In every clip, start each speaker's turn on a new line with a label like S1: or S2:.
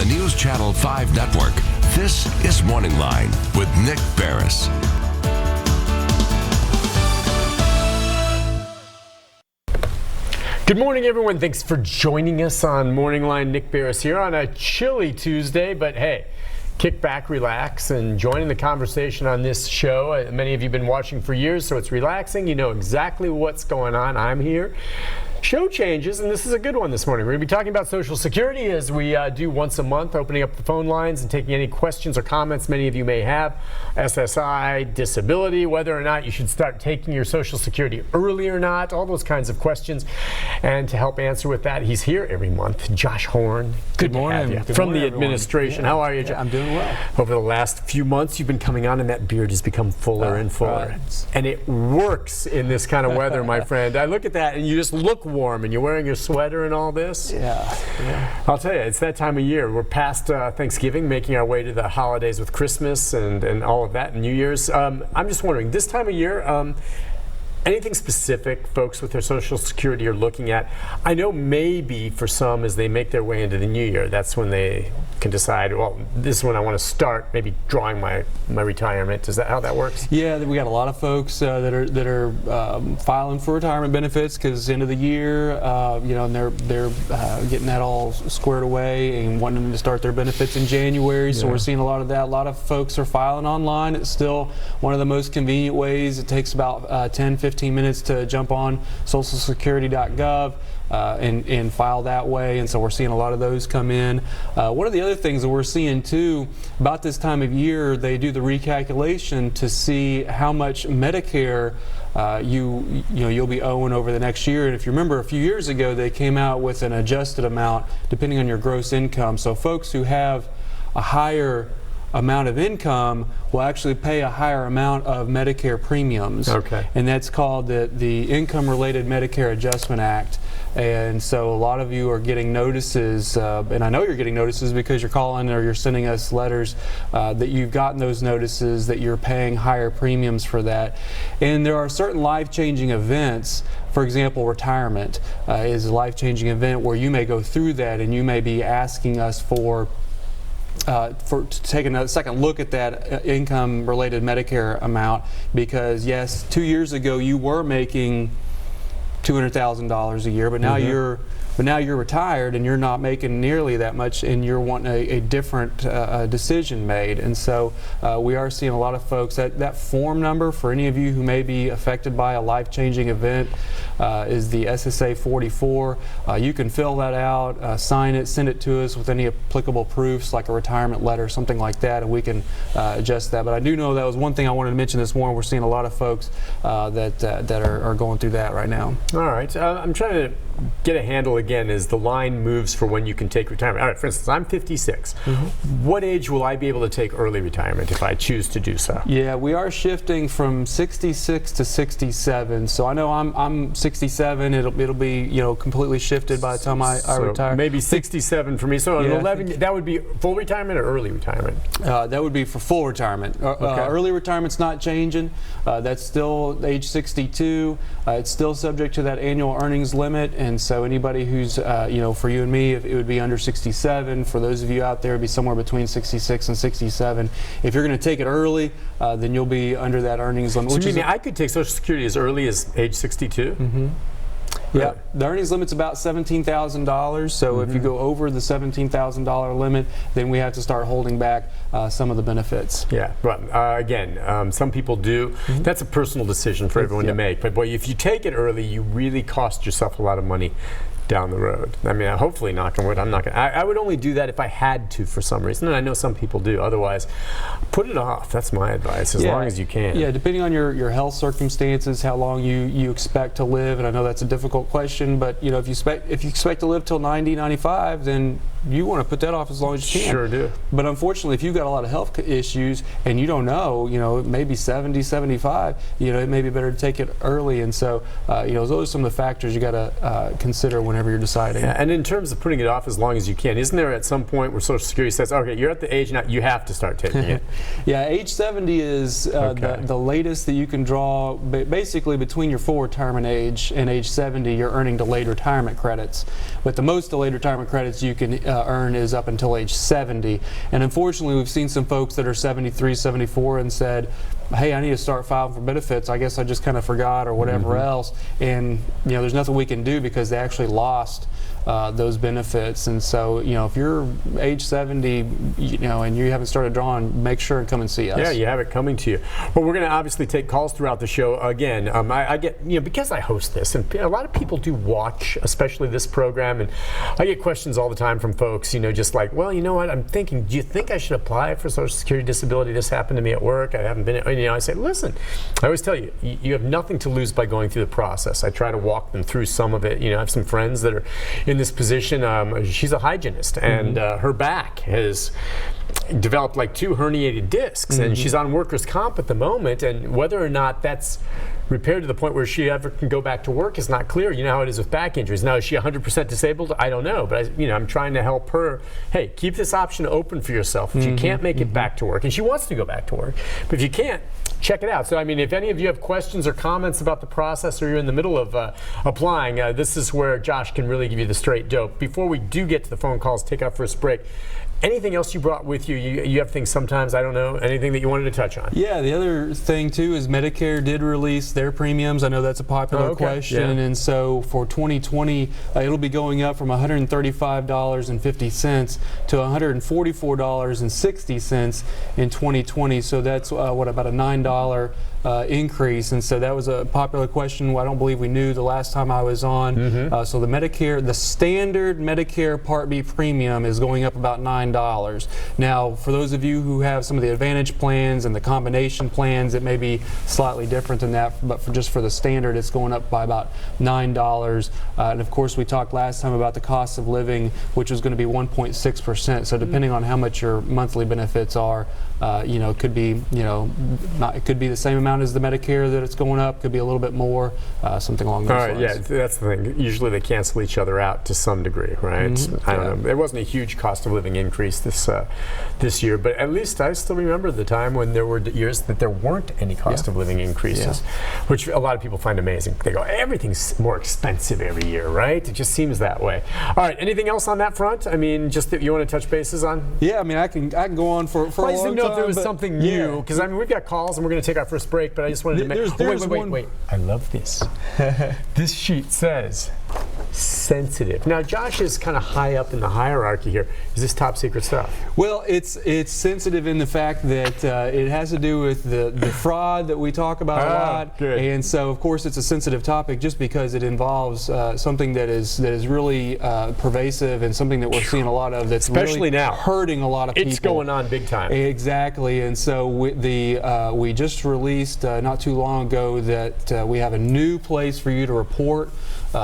S1: the News Channel 5 network, this is MorningLine with Nick Barris.
S2: Good morning, everyone. Thanks for joining us on MorningLine. Nick Barris here on a chilly Tuesday, but hey, kick back, relax, and join in the conversation on this show. Many of you have been watching for years, so it's relaxing. You know exactly what's going on. I'm here. Show changes, and this is a good one this morning. We're going to be talking about Social Security as we do once a month, opening up the phone lines and taking any questions or comments many of you may have. SSI, disability, whether or not you should start taking your Social Security early or not, all those kinds of questions. And to help answer with that, he's here every month, Josh Horn.
S3: Good morning.
S2: From the administration. How are you, Josh?
S3: I'm doing well.
S2: Over the last few months, you've been coming on, and that beard has become fuller and fuller. And it works in this kind of weather, my friend. I look at that, and you just look warm, and you're wearing your sweater and all this.
S3: Yeah.
S2: I'll tell you, it's that time of year. We're past Thanksgiving, making our way to the holidays with Christmas and all of that, and New Year's. I'm just wondering, this time of year, anything specific folks with their Social Security are looking at? I know maybe for some, as they make their way into the new year, that's when they can decide, well, this is when I want to start maybe drawing my retirement. Is that how that works?
S3: Yeah, we got a lot of folks that are filing for retirement benefits because end of the year, and they're getting that all squared away and wanting to start their benefits in January. So we're seeing a lot of that. A lot of folks are filing online. It's still one of the most convenient ways. It takes about 10-15 minutes to jump on socialsecurity.gov and file that way, and so we're seeing a lot of those come in. One of the other things that we're seeing too, about this time of year, they do the recalculation to see how much Medicare you'll be owing over the next year. And if you remember, a few years ago they came out with an adjusted amount depending on your gross income. So folks who have a higher amount of income will actually pay a higher amount of Medicare premiums.
S2: Okay.
S3: And that's called the Income Related Medicare Adjustment Act. And so a lot of you are getting notices, and I know you're getting notices because you're calling or you're sending us letters that you've gotten those notices that you're paying higher premiums for that. And there are certain life-changing events. For example, retirement is a life-changing event where you may go through that and you may be asking us to take a second look at that income-related Medicare amount, because yes, 2 years ago you were making $200,000 a year, but now you're retired and you're not making nearly that much, and you're wanting a different decision made. And so we are seeing a lot of folks that form number for any of you who may be affected by a life-changing event is the SSA 44. You can fill that out, sign it, send it to us with any applicable proofs like a retirement letter, something like that, and we can adjust that. But I do know that was one thing I wanted to mention this morning. We're seeing a lot of folks that are going through that right now.
S2: All right. I'm trying to get a handle again as the line moves for when you can take retirement. All right, for instance, I'm 56. What age will I be able to take early retirement if I choose to do so?
S3: Yeah, we are shifting from 66 to 67. So I know I'm 67. It'll be completely shifted by the time I retire.
S2: Maybe 67 for me. So
S3: Yeah,
S2: 11. That would be full retirement or early retirement?
S3: That would be for full retirement. Early retirement's not changing. That's still age 62. It's still subject to that annual earnings limit, and so anybody who's for you and me, it would be under 67. For those of you out there, it'd be somewhere between 66 and 67. If you're going to take it early, then you'll be under that earnings limit.
S2: So you mean I could take Social Security as early as age 62?
S3: Yeah, the earnings limit's about $17,000. So if you go over the $17,000 limit, then we have to start holding back some of the benefits.
S2: Yeah, but again, some people do. That's a personal decision for everyone to make. But boy, if you take it early, you really cost yourself a lot of money down the road. I mean, hopefully, knock on wood, I'm not going to. I would only do that if I had to for some reason, and I know some people do. Otherwise, put it off. That's my advice, as long as you can.
S3: Yeah, depending on your health circumstances, how long you expect to live, and I know that's a difficult question, but if you expect to live till 90, 95, then you want to put that off as long as you can.
S2: Sure do.
S3: But unfortunately, if you've got a lot of health issues and you don't know, maybe 70, 75, it may be better to take it early. And so, those are some of the factors you got to consider whenever you're deciding.
S2: Yeah, and in terms of putting it off as long as you can, isn't there at some point where Social Security says, okay, you're at the age now, you have to start taking it?
S3: Yeah, age 70 is the latest that you can draw. Basically, between your full retirement age and age 70, you're earning delayed retirement credits. But the most delayed retirement credits you can earn is up until age 70. And unfortunately, we've seen some folks that are 73, 74 and said, hey, I need to start filing for benefits. I guess I just kind of forgot or whatever else. And there's nothing we can do because they actually lost those benefits. And so, if you're age 70, and you haven't started drawing, make sure and come and see us.
S2: Yeah, you have it coming to you. Well, we're going to obviously take calls throughout the show. Again, I get, because I host this, and a lot of people do watch, especially this program, and I get questions all the time from folks, just like, well, you know what, I'm thinking, do you think I should apply for Social Security disability? This happened to me at work. I haven't been, I say, listen, I always tell you, you have nothing to lose by going through the process. I try to walk them through some of it. I have some friends that are in this position. She's a hygienist, and her back has developed like 2 herniated discs, and she's on workers' comp at the moment, and whether or not that's repaired to the point where she ever can go back to work is not clear. You know how it is with back injuries. Now, is she 100% disabled? I don't know, but I'm trying to help her. Hey, keep this option open for yourself. If you can't make it back to work, and she wants to go back to work, but if you can't, check it out. So, if any of you have questions or comments about the process, or you're in the middle of applying, this is where Josh can really give you the straight dope. Before we do get to the phone calls, take our first break. Anything else you brought with you? You have things sometimes, I don't know, anything that you wanted to touch on?
S3: Yeah, the other thing too is Medicare did release their premiums. I know that's a popular question. And so for 2020, it'll be going up from $135.50 to $144.60 in 2020. So that's about a $9 increase, and so that was a popular question. I don't believe we knew the last time I was on. So the standard Medicare Part B premium is going up about $9. Now, for those of you who have some of the Advantage plans and the combination plans, it may be slightly different than that, but for the standard, it's going up by about $9. And of course, we talked last time about the cost of living, which is going to be 1.6%. So depending on how much your monthly benefits are, it could be, it could be the same amount as the Medicare that it's going up, could be a little bit more, something along those lines.
S2: Yeah, that's the thing. Usually they cancel each other out to some degree, right? I don't know. There wasn't a huge cost of living increase this year, but at least I still remember the time when there were years that there weren't any cost of living increases, which a lot of people find amazing. They go, everything's more expensive every year, right? It just seems that way. All right, anything else on that front? Just that you want to touch bases on?
S3: Yeah, I can go on for a long time.
S2: I just didn't know if there was something new, because we've got calls and we're going to take our first break, but I just wanted to make wait. I love this. This sheet says sensitive. Now, Josh is kind of high up in the hierarchy here. Is this top secret stuff?
S3: Well, it's sensitive in the fact that it has to do with the fraud that we talk about a lot.
S2: Good.
S3: And so, of course, it's a sensitive topic just because it involves something that is really pervasive and something that we're seeing a lot of that's
S2: especially
S3: really
S2: now
S3: hurting a lot of people.
S2: It's going on big time.
S3: Exactly. And so we just released not too long ago that we have a new place for you to report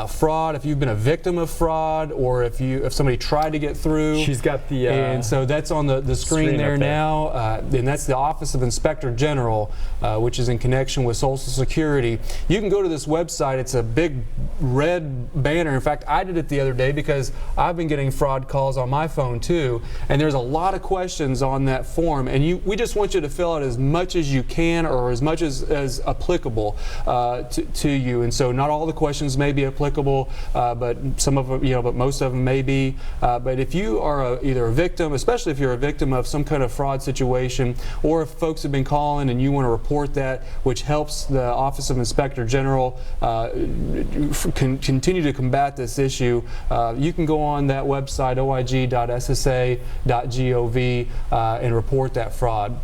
S3: fraud. If you've been a victim of fraud, or if somebody tried to get through.
S2: She's got the
S3: and so that's on the screen there now, and that's the Office of Inspector General, which is in connection with Social Security. You can go to this website. It's a big red banner. In fact, I did it the other day because I've been getting fraud calls on my phone too, and there's a lot of questions on that form, and we just want you to fill out as much as you can, or as much as applicable to you. And so not all the questions may be applicable, but some of them, but most of them may be. But if you are either a victim, especially if you're a victim of some kind of fraud situation, or if folks have been calling and you want to report that, which helps the Office of Inspector General continue to combat this issue, you can go on that website, oig.ssa.gov, and report that fraud.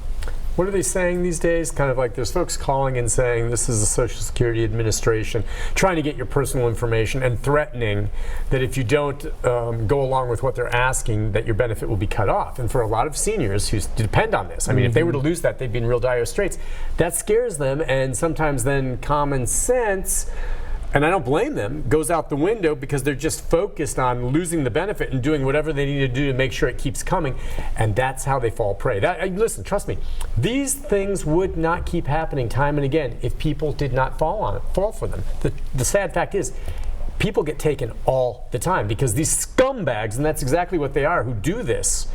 S2: What are they saying these days? Kind of like there's folks calling and saying this is the Social Security Administration trying to get your personal information and threatening that if you don't go along with what they're asking, that your benefit will be cut off. And for a lot of seniors who depend on this, if they were to lose that, they'd be in real dire straits. That scares them, and sometimes then common sense, and I don't blame them, goes out the window because they're just focused on losing the benefit and doing whatever they need to do to make sure it keeps coming, and that's how they fall prey. Listen, trust me, these things would not keep happening time and again if people did not fall for them. The sad fact is, people get taken all the time because these scumbags, and that's exactly what they are, who do this,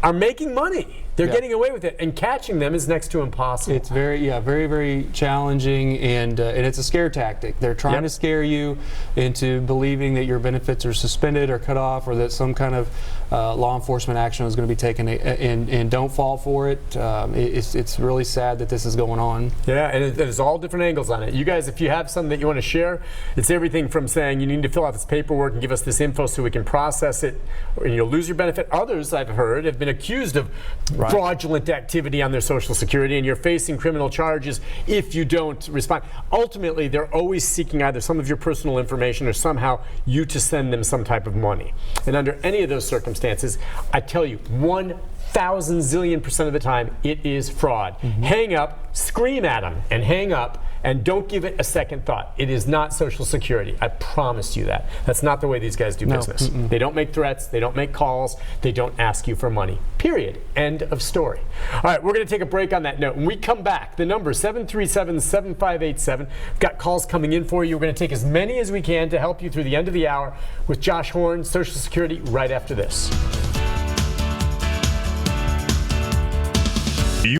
S2: are making money. They're getting away with it, and catching them is next to impossible.
S3: It's very, very challenging, and it's a scare tactic. They're trying to scare you into believing that your benefits are suspended or cut off, or that some kind of law enforcement action is going to be taken, and don't fall for it. It's really sad that this is going on.
S2: Yeah, and there's all different angles on it. You guys, if you have something that you want to share, it's everything from saying you need to fill out this paperwork and give us this info so we can process it, or you'll lose your benefit. Others, I've heard, have been accused of fraudulent activity on their Social Security, and you're facing criminal charges if you don't respond. Ultimately, they're always seeking either some of your personal information or somehow you to send them some type of money. And under any of those circumstances, I tell you, 1,000 zillion% of the time, it is fraud. Hang up, scream at them, and hang up, and don't give it a second thought. It is not Social Security. I promise you that. That's not the way these guys do business. They don't make threats. They don't make calls. They don't ask you for money. Period. End of story. All right, we're going to take a break on that note. When we come back, the number is 737-7587. We've got calls coming in for you. We're going to take as many as we can to help you through the end of the hour with Josh Horn, Social Security, right after this.